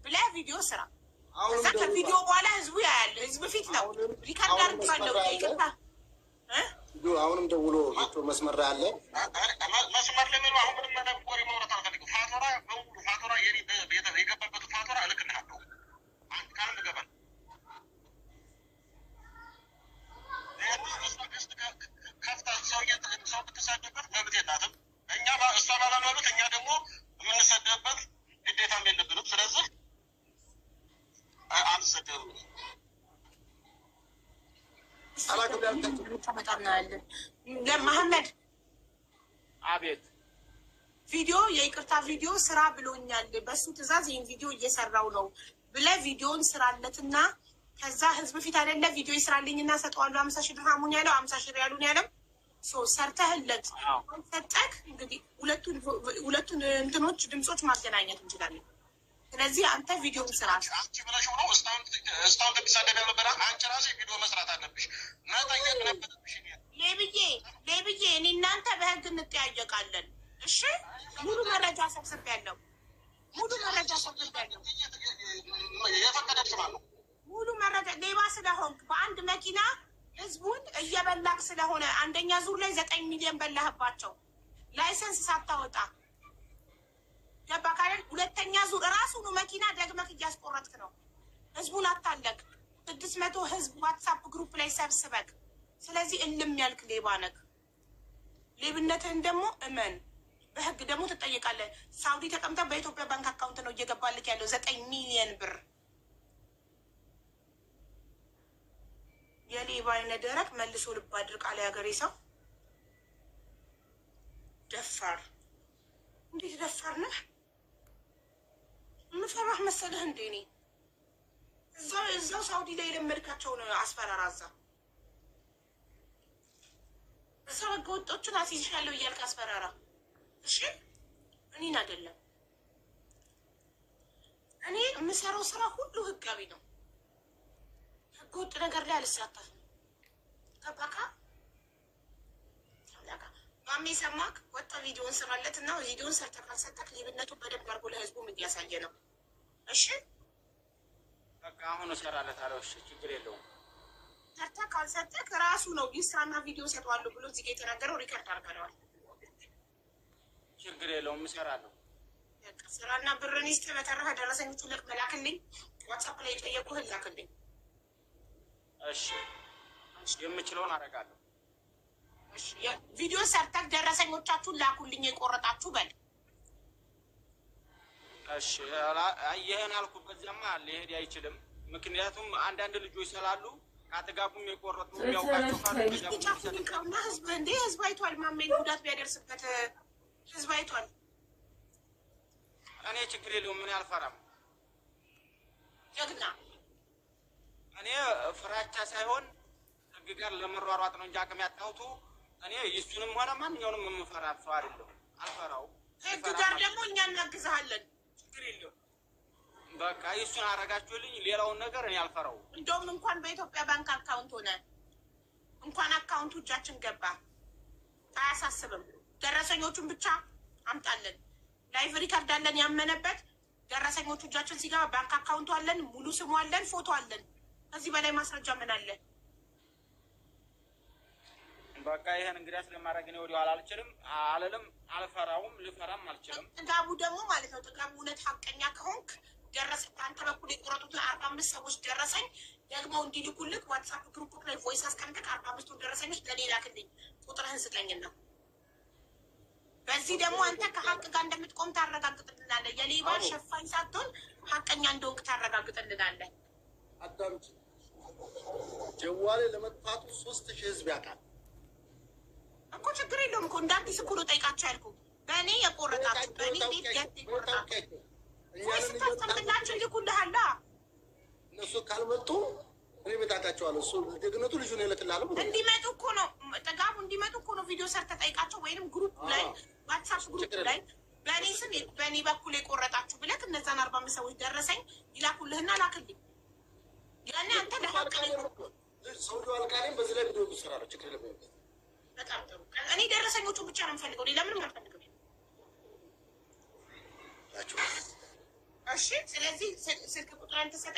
ብለህ ቪዲዮ ስራ። ከዛ ከቪዲዮ በኋላ ህዝቡ ያያል። ህዝብ ፊት ነው ሪካርድ አድርጌዋለሁ። ይቅርታ አሁንም ደውሎ መስመር አለ። መስመር ለምን አሁን ምንም ነገር ቆሪ ማውራት አልፈልግም። ፋቶራ በሙሉ ፋቶራ የኔ ቤተ የገባበት ፋቶራ እልክልሃለሁ። አንድ ቃል ገባን ከፍታ ሰው ብትሳደበት መብት የላትም። እኛ እሷ ባለመብት እኛ ደግሞ የምንሰደብበት ግዴታም የለብንም። ስለዚህ አንሰደብም። መሐመድ አቤት። ቪዲዮ የይቅርታ ቪዲዮ ስራ ብሎኛል። በሱ ትዕዛዝ ይህን ቪዲዮ እየሰራው ነው ብለህ ቪዲዮን ስራለትና ከዛ ህዝብ ፊት አይደለ ቪዲዮ ይስራልኝና ሰጠዋለሁ 50 ሺህ ድርሃሙን ያለው 50 ሺህ ሪያሉን ያለው ሰርተህለት ሰጠክ። እንግዲህ ሁለቱን እንትኖች ድምፆች ማገናኘት እንችላለን። ስለዚህ አንተ ቪዲዮን ስራ። አንቺ ብለሽው ነው እስታውን ተሳደደ ነበር። አንቺ ራስሽ ቪዲዮ መስራት አለብሽ። መጠየቅ ነበረብሽ። ሌብዬ እኔ እናንተ በህግ እንጠያየቃለን። እሺ ሙሉ መረጃ ሰብስቤያለሁ። የፈቀደች ማለት ነው። ሙሉ መረጃ ሌባ ስለሆንክ በአንድ መኪና ህዝቡን እየበላክ ስለሆነ አንደኛ ዙር ላይ 9 ሚሊዮን በላህባቸው ላይሰንስ ሳታወጣ ገባ ካለ ሁለተኛ ዙር ራሱኑ መኪና ደግመክ እያስቆረጥክ ነው። ህዝቡን አታለቅ 600 ህዝብ ዋትሳፕ ግሩፕ ላይ ሰብስበክ። ስለዚህ እልም ያልክ ሌባ ነክ። ሌብነትህን ደግሞ እመን፣ በህግ ደግሞ ትጠየቃለህ። ሳውዲ ተቀምጠህ በኢትዮጵያ ባንክ አካውንት ነው እየገባልክ ያለው 9 ሚሊዮን ብር። የሌባ አይነ ደረቅ መልሶ ልብ አድርቅ አለ ያገሬ ሰው። ደፋር እንዴት ደፋር ነህ? ምፈራህ መሰለህ እንዴ? እኔ እዛው ሳውዲ ላይ የለመድካቸውን አስፈራራዛ እዛው ህገ ወጦችን አስይዝሻለሁ እያልክ አስፈራራ። እሺ እኔን አይደለም። እኔ የምሰራው ስራ ሁሉ ህጋዊ ነው። ህገ ወጥ ነገር ላይ አልሳተፍም። ገባካ? ማሜ ሰማክ? ወጣ ቪዲዮን ስራለት እና ቪዲዮን ሰርተህ ካልሰጠክ ሌብነቱን በደንብ አድርጎ ለህዝቡም እያሳየ ነው። እሺ በቃ አሁን እሰራለታለሁ። እሺ ችግር የለውም። ሰርተህ ካልሰጠክ ራሱ ነው ይስራና ቪዲዮ ሰጠዋለሁ ብሎ እዚህ ጋ የተናገረው ሪከርድ አድርገነዋል። ችግር የለውም እሰራለሁ። በቃ ስራና ብርን ይስጥህ። በተረፈ ደረሰኞቹ ልክ መላክልኝ። ዋትሳፕ ላይ የጠየቁህን ላክልኝ። እሺ የምችለውን አደርጋለሁ። ቪዲዮ ሰርተህ ደረሰኞቻችሁን ላኩልኝ የቆረጣችሁ በል። እሺ ይሄን አልኩበት። ዘማ ሊሄድ አይችልም። ምክንያቱም አንዳንድ ልጆች ስላሉ አትጋቡም የቆረጡ የሚያውቃቸው ካሉና ህዝብ እንዴ ህዝብ አይቷል። ማሜን ጉዳት ቢያደርስበት ህዝብ አይቷል። እኔ ችግር የለውም። ምን አልፈራም። ጀግና እኔ ፍራቻ ሳይሆን ህግ ጋር ለመሯሯጥ ነው እንጂ አቅም ያጣሁት እኔ ይሱንም ሆነ ማንኛውንም የምፈራ ሰው አይደለሁም። አልፈራውም። ህግ ጋር ደግሞ እኛ እናግዝሃለን። ችግር የለውም። በቃ ይሱን አረጋችሁልኝ። ሌላውን ነገር እኔ አልፈራውም። እንደውም እንኳን በኢትዮጵያ ባንክ አካውንት ሆነ እንኳን አካውንቱ እጃችን ገባ አያሳስብም። ደረሰኞቹን ብቻ አምጣለን። ላይቭ ሪካርድ አለን ያመነበት። ደረሰኞቹ እጃችን ሲገባ ባንክ አካውንቱ አለን፣ ሙሉ ስሙ አለን፣ ፎቶ አለን። ከዚህ በላይ ማስረጃ ምን አለ? በቃ ይሄን እንግዲህ ስለማድረግ ነው ወዲህ አልልም፣ አልፈራውም፣ ልፈራም አልችልም። ጥጋቡ ደግሞ ማለት ነው። ጥጋቡ እውነት ሀቀኛ ከሆንክ ደረሰኝ አንተ በኩል የቆረጡትን 45 ሰዎች ደረሰኝ ደግሞ እንዲልኩልክ ዋትሳፕ ግሩፕ ላይ ቮይስ አስቀምጠክ 45ቱን ደረሰኞች ለኔ ላክልኝ። ቁጥርህን ስጠኝና በዚህ ደግሞ አንተ ከሀቅ ጋር እንደምትቆም ታረጋግጥልናለህ። የሌባ ሸፋኝ ሳትሆን ሀቀኛ እንደሆንክ ታረጋግጥልናለህ። አዳምጪ። ጀዋሌ ለመጥፋቱ 3000 ህዝብ ያውቃል እኮ። ችግር የለውም እኮ እንደ አዲስ እኮ ነው ጠይቃቸው ያልኩህ። በእኔ የቆረጣችሁ በእኔ ቤት ገት የቆረጣችሁ ወይስ ታስቀምጥላችሁ ይልኩልሃል። እነሱ ካልመጡ እኔ ቤታታቸዋለሁ። እሱ ደግነቱ ልጁን ይልክልሃል። እንዲመጡ እኮ ነው ጥጋቡ፣ እንዲመጡ እኮ ነው ቪዲዮ ሰርተህ ጠይቃቸው። ወይንም ግሩፕ ላይ ዋትሳፕ ግሩፕ ላይ በእኔ ስም በእኔ በኩል የቆረጣችሁ ብለህ እነዛን 45 ሰዎች ደረሰኝ ይላኩልህና ላክልኝ። ያኔ አንተ ለሀቅ ሰውዬው አልቃኔም በዚህ ላይ ቪዲዮ ይሰራል። ችግር የለም። በጣም ጥሩ። እኔ ደረሰኞቹን ብቻ ነው የምፈልገው፣ ሌላ ምንም አልፈልግም። እሺ፣ ስለዚህ ስልክ ቁጥርን ትሰጠኝ